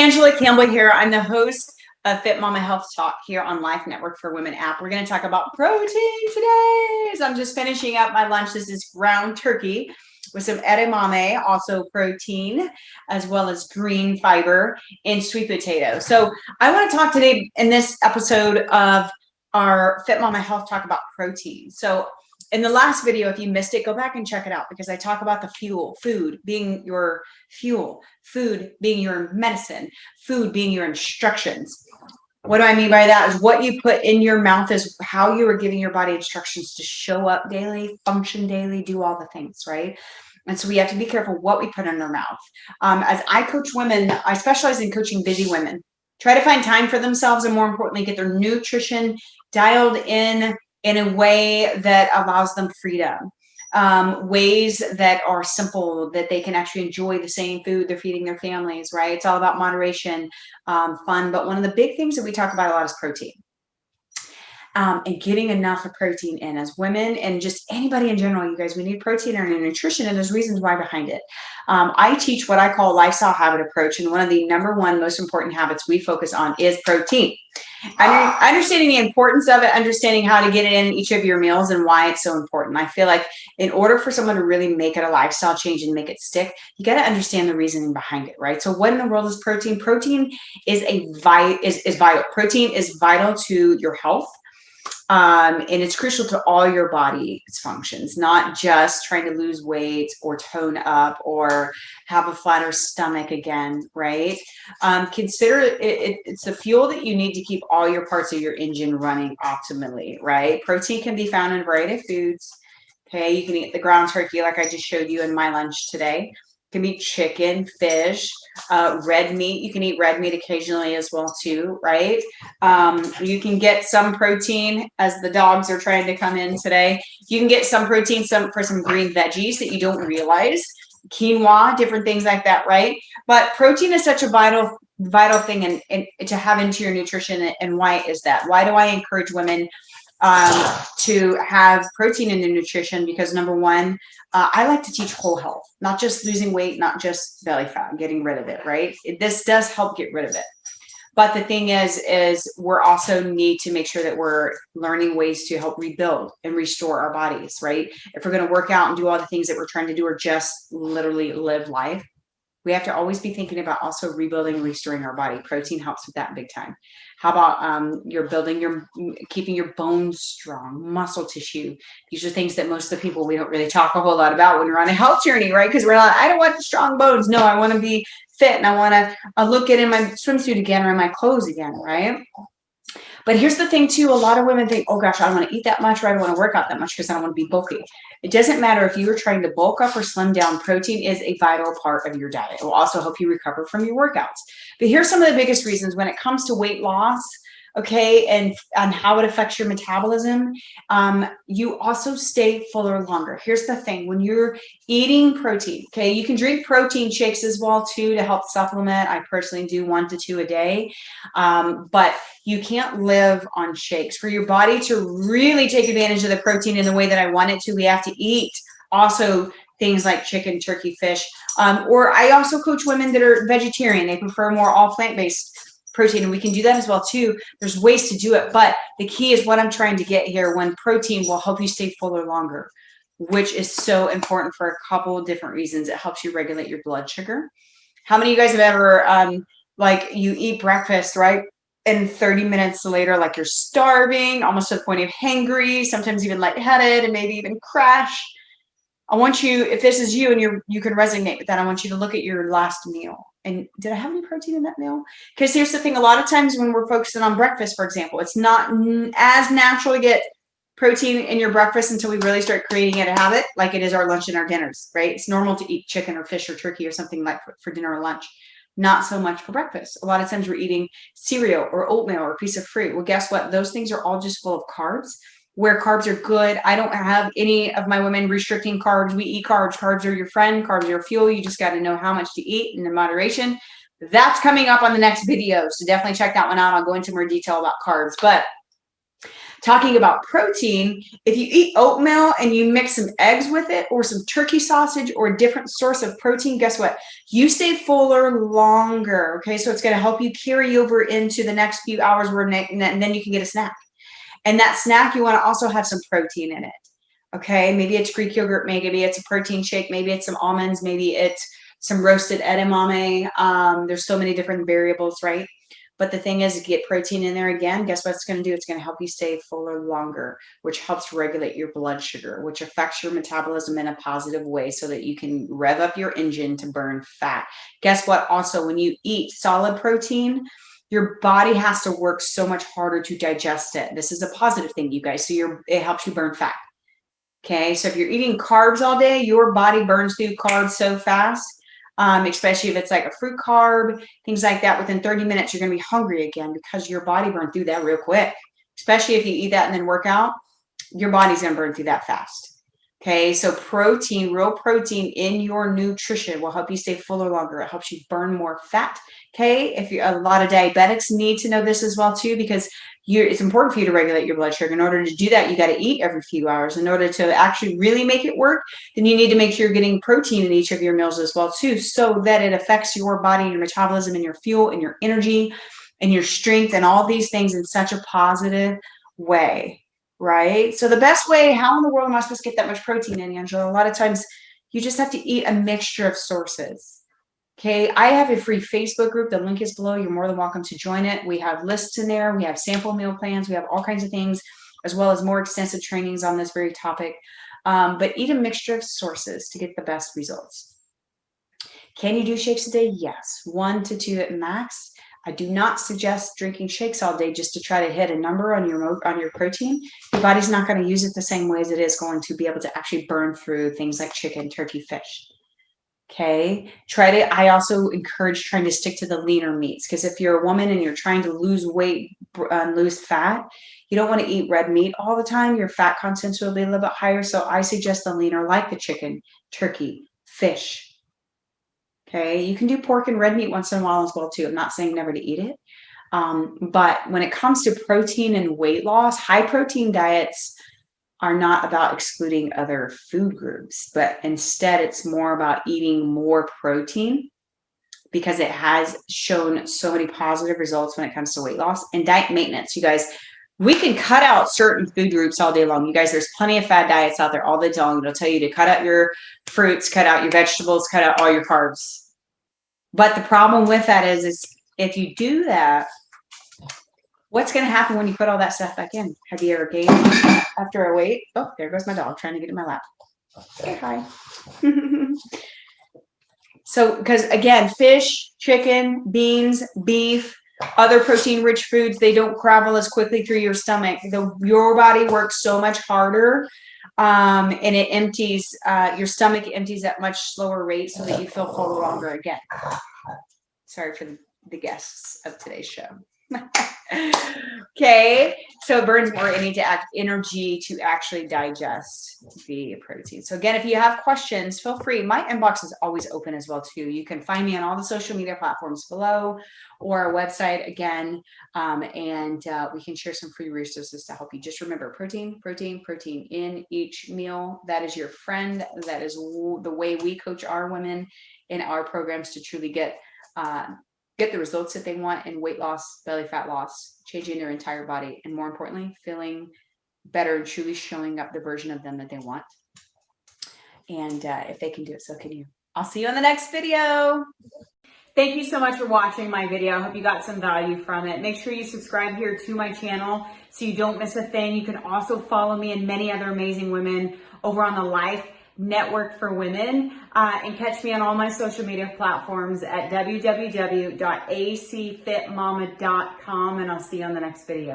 Angela Campbell here. I'm the host of Fit Mama Health Talk here on Life Network for Women app. We're going to talk about protein today. So I'm just finishing up my lunch. This is ground turkey with some edamame, also protein, as well as green fiber and sweet potato. So I want to talk today in this episode of our Fit Mama Health Talk about protein. So in the last video, if you missed it, go back and check it out because I talk about the food being your fuel, food being your medicine, food being your instructions. What do I mean by that is what you put in your mouth is how you are giving your body instructions to show up daily, function daily, do all the things, right? And so we have to be careful what we put in our mouth. As I coach women, I specialize in coaching busy women. Try to find time for themselves and more importantly, get their nutrition dialed in a way that allows them freedom. Ways that are simple, that they can actually enjoy the same food they're feeding their families, right? It's all about moderation, fun. But one of the big things that we talk about a lot is protein. And getting enough of protein in as women and just anybody in general, you guys, we need protein in our nutrition and there's reasons why behind it. I teach what I call lifestyle habit approach. And one of the number one most important habits we focus on is protein. Understanding the importance of it, understanding how to get it in each of your meals and why it's so important. I feel like in order for someone to really make it a lifestyle change and make it stick, you got to understand the reasoning behind it, right? So what in the world is protein? Protein is vital. Protein is vital to your health. And it's crucial to all your body's functions, not just trying to lose weight or tone up or have a flatter stomach again, right? Consider it's the fuel that you need to keep all your parts of your engine running optimally, right? Protein can be found in a variety of foods. Okay, you can eat the ground turkey like I just showed you in my lunch today. Can be chicken, fish, red meat. You can eat red meat occasionally as well too, right? You can get some protein as the dogs are trying to come in today. You can get some protein for some green veggies that you don't realize, quinoa, different things like that, right? But protein is such a vital thing and to have into your nutrition. And why is that? Why do I encourage women to have protein in their nutrition? Because number one, I like to teach whole health, not just losing weight, not just belly fat, getting rid of it, right? This does help get rid of it. But the thing is we're also need to make sure that we're learning ways to help rebuild and restore our bodies, right? If we're going to work out and do all the things that we're trying to do or just literally live life, we have to always be thinking about also rebuilding and restoring our body. Protein helps with that big time. How about keeping your bones strong, muscle tissue? These are things that most of the people, we don't really talk a whole lot about when we're on a health journey, right? Because we're like, I don't want strong bones. No, I want to be fit and I want to look good in my swimsuit again or in my clothes again, right? But here's the thing too, a lot of women think, oh gosh, I don't want to eat that much or I don't want to work out that much because I don't want to be bulky. It doesn't matter if you are trying to bulk up or slim down, protein is a vital part of your diet. It will also help you recover from your workouts. But here's some of the biggest reasons when it comes to weight loss, okay, and how it affects your metabolism. You also stay fuller longer. Here's the thing, when you're eating protein, okay, you can drink protein shakes as well too to help supplement. I personally do 1 to 2 a day, but you can't live on shakes. For your body to really take advantage of the protein in the way that I want it to, we have to eat also things like chicken, turkey, fish, or I also coach women that are vegetarian. They prefer more all plant-based protein, and we can do that as well too. There's ways to do it, but the key is what I'm trying to get here, when protein will help you stay fuller longer, which is so important for a couple of different reasons. It helps you regulate your blood sugar. How many of you guys have ever like you eat breakfast, right? And 30 minutes later, like you're starving, almost to the point of hangry, sometimes even lightheaded, and maybe even crash. I want you, if this is you and you can resonate with that, I want you to look at your last meal. And did I have any protein in that meal? Because here's the thing, a lot of times when we're focusing on breakfast, for example, it's not as natural to get protein in your breakfast until we really start creating it a habit, like it is our lunch and our dinners, right? It's normal to eat chicken or fish or turkey or something like for dinner or lunch. Not so much for breakfast. A lot of times we're eating cereal or oatmeal or a piece of fruit. Well, guess what? Those things are all just full of carbs, where carbs are good. I don't have any of my women restricting carbs. We eat carbs. Carbs are your friend. Carbs are your fuel. You just got to know how much to eat and in moderation. That's coming up on the next video. So definitely check that one out. I'll go into more detail about carbs. But Talking about protein, if you eat oatmeal and you mix some eggs with it or some turkey sausage or a different source of protein, guess what? You stay fuller longer, okay? So it's going to help you carry over into the next few hours and then you can get a snack. And that snack, you want to also have some protein in it, okay? Maybe it's Greek yogurt, maybe it's a protein shake, maybe it's some almonds, maybe it's some roasted edamame. There's so many different variables, right? But the thing is, get protein in there again, guess what it's going to do? It's going to help you stay fuller longer, which helps regulate your blood sugar, which affects your metabolism in a positive way so that you can rev up your engine to burn fat. Guess what? Also, when you eat solid protein, your body has to work so much harder to digest it. This is a positive thing, you guys. So it helps you burn fat. Okay, so if you're eating carbs all day, your body burns through carbs so fast. Especially if it's like a fruit carb, things like that, within 30 minutes, you're going to be hungry again because your body burned through that real quick. Especially if you eat that and then work out, your body's going to burn through that fast. Okay, so protein, real protein in your nutrition will help you stay fuller longer. It helps you burn more fat. Okay, a lot of diabetics need to know this as well too, because it's important for you to regulate your blood sugar. In order to do that, you got to eat every few hours. In order to actually really make it work, then you need to make sure you're getting protein in each of your meals as well too, so that it affects your body, your metabolism, and your fuel, and your energy, and your strength, and all these things in such a positive way, right? So the best way, how in the world am I supposed to get that much protein in, Angela? A lot of times you just have to eat a mixture of sources. Okay, I have a free Facebook group. The link is below. You're more than welcome to join it. We have lists in there. We have sample meal plans. We have all kinds of things, as well as more extensive trainings on this very topic. But eat a mixture of sources to get the best results. Can you do shakes a day? Yes, 1 to 2 at max. I do not suggest drinking shakes all day just to try to hit a number on your protein. Your body's not going to use it the same way as it is going to be able to actually burn through things like chicken, turkey, fish. Okay, I also encourage trying to stick to the leaner meats, because if you're a woman and you're trying to lose weight, lose fat, you don't want to eat red meat all the time. Your fat content will be a little bit higher. So I suggest the leaner, like the chicken, turkey, fish. Okay, you can do pork and red meat once in a while as well too. I'm not saying never to eat it. But when it comes to protein and weight loss, high protein diets are not about excluding other food groups, but instead it's more about eating more protein, because it has shown so many positive results when it comes to weight loss and diet maintenance. You guys, we can cut out certain food groups all day long. You guys, there's plenty of fad diets out there all day long. It'll tell you to cut out your fruits, cut out your vegetables, cut out all your carbs. But the problem with that is if you do that, what's going to happen when you put all that stuff back in? Have you ever gained after a weight? Oh, there goes my dog trying to get in my lap. Say hi. So, because again, fish, chicken, beans, beef, other protein-rich foods, they don't travel as quickly through your stomach. Your body works so much harder, and it empties, your stomach empties at much slower rate so that you feel full longer again. Sorry for the guests of today's show. Okay, so it burns more energy to actually digest the protein. So again, if you have questions, feel free. My inbox is always open as well too. You can find me on all the social media platforms below, or our website again, and we can share some free resources to help you. Just remember, protein, protein, protein in each meal. That is your friend. That is the way we coach our women in our programs to truly get the results that they want in weight loss, belly fat loss, changing their entire body, and more importantly, feeling better and truly showing up the version of them that they want. And if they can do it, so can you. I'll see you on the next video. Thank you so much for watching my video. I hope you got some value from it. Make sure you subscribe here to my channel so you don't miss a thing. You can also follow me and many other amazing women over on the Life Network for Women, and catch me on all my social media platforms at www.acfitmama.com, and I'll see you on the next video.